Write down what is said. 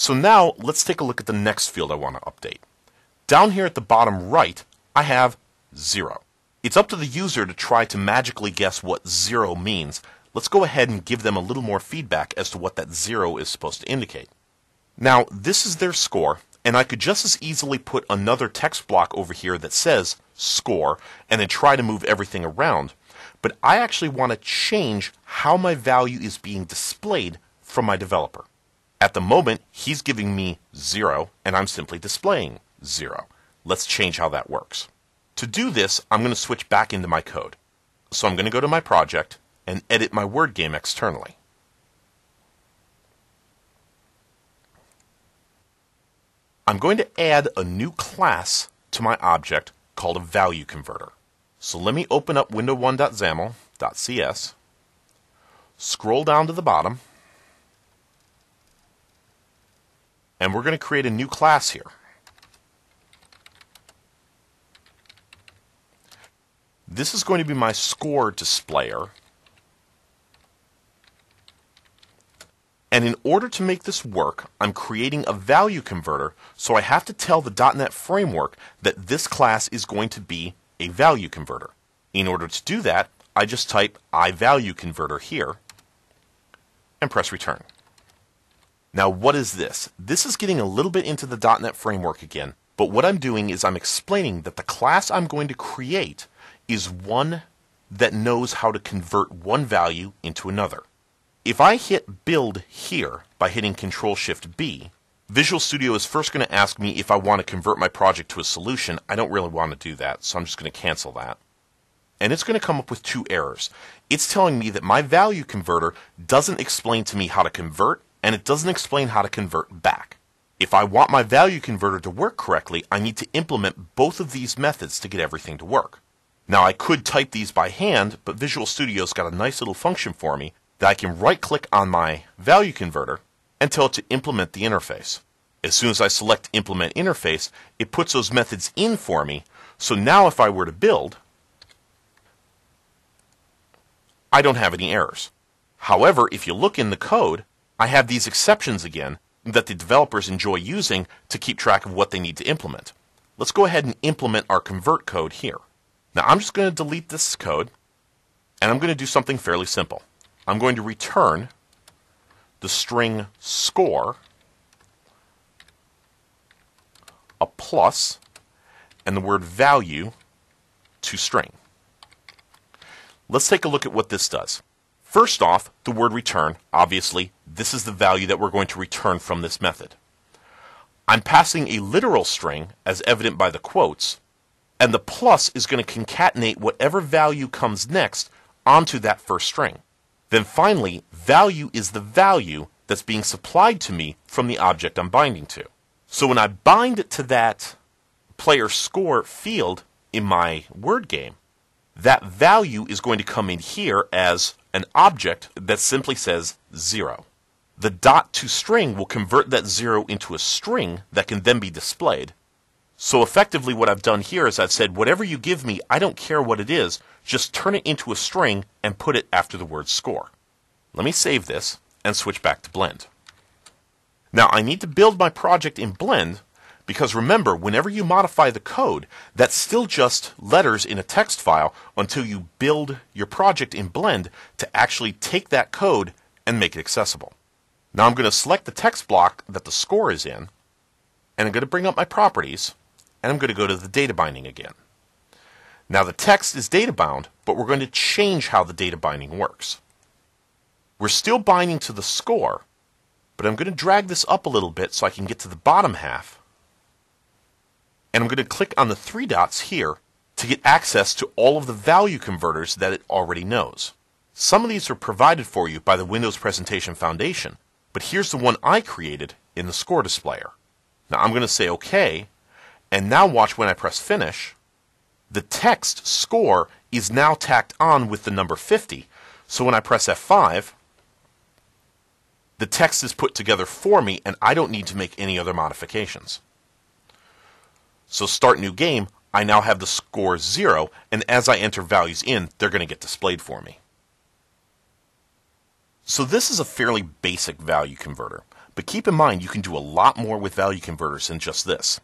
So now let's take a look at the next field I want to update. Down here at the bottom right, I have 0. It's up to the user to try to magically guess what 0 means. Let's go ahead and give them a little more feedback as to what that 0 is supposed to indicate. Now, this is their score, and I could just as easily put another text block over here that says score, and then try to move everything around. But I actually want to change how my value is being displayed from my developer. At the moment, he's giving me 0, and I'm simply displaying 0. Let's change how that works. To do this, I'm going to switch back into my code. So I'm going to go to my project and edit my Word game externally. I'm going to add a new class to my object called a value converter. So let me open up window1.xaml.cs, scroll down to the bottom, and we're going to create a new class here. This is going to be my score displayer. And in order to make this work, I'm creating a value converter, so I have to tell the .NET framework that this class is going to be a value converter. In order to do that, I just type iValueConverter here and press return. Now what is this? This is getting a little bit into the .NET framework again, but what I'm doing is I'm explaining that the class I'm going to create is one that knows how to convert one value into another. If I hit build here by hitting Control-Shift-B, Visual Studio is first going to ask me if I want to convert my project to a solution. I don't really want to do that, so I'm just going to cancel that. And it's going to come up with 2 errors. It's telling me that my value converter doesn't explain to me how to convert, and it doesn't explain how to convert back. If I want my value converter to work correctly, I need to implement both of these methods to get everything to work. Now I could type these by hand, but Visual Studio's got a nice little function for me that I can right-click on my value converter and tell it to implement the interface. As soon as I select Implement Interface, it puts those methods in for me, so now if I were to build, I don't have any errors. However, if you look in the code, I have these exceptions again that the developers enjoy using to keep track of what they need to implement. Let's go ahead and implement our convert code here. Now I'm just going to delete this code, and I'm going to do something fairly simple. I'm going to return the string score, a plus, and the word value to string. Let's take a look at what this does. First off, the word return, obviously, this is the value that we're going to return from this method. I'm passing a literal string, as evident by the quotes, and the plus is going to concatenate whatever value comes next onto that first string. Then finally, value is the value that's being supplied to me from the object I'm binding to. So when I bind to that player score field in my word game, that value is going to come in here as an object that simply says 0. The dot to string will convert that 0 into a string that can then be displayed. So effectively what I've done here is I've said, whatever you give me, I don't care what it is, just turn it into a string and put it after the word score. Let me save this and switch back to Blend. Now I need to build my project in Blend because remember, whenever you modify the code, that's still just letters in a text file until you build your project in Blend to actually take that code and make it accessible. Now I'm going to select the text block that the score is in, and I'm going to bring up my properties, and I'm going to go to the data binding again. Now the text is data bound, but we're going to change how the data binding works. We're still binding to the score, but I'm going to drag this up a little bit so I can get to the bottom half. And I'm going to click on the 3 dots here to get access to all of the value converters that it already knows. Some of these are provided for you by the Windows Presentation Foundation, but here's the one I created in the score displayer. Now I'm going to say OK, and now watch when I press Finish. The text score is now tacked on with the number 50, so when I press F5, the text is put together for me and I don't need to make any other modifications. So Start New Game, I now have the score 0, and as I enter values in, they're going to get displayed for me. So this is a fairly basic value converter, But keep in mind, you can do a lot more with value converters than just this.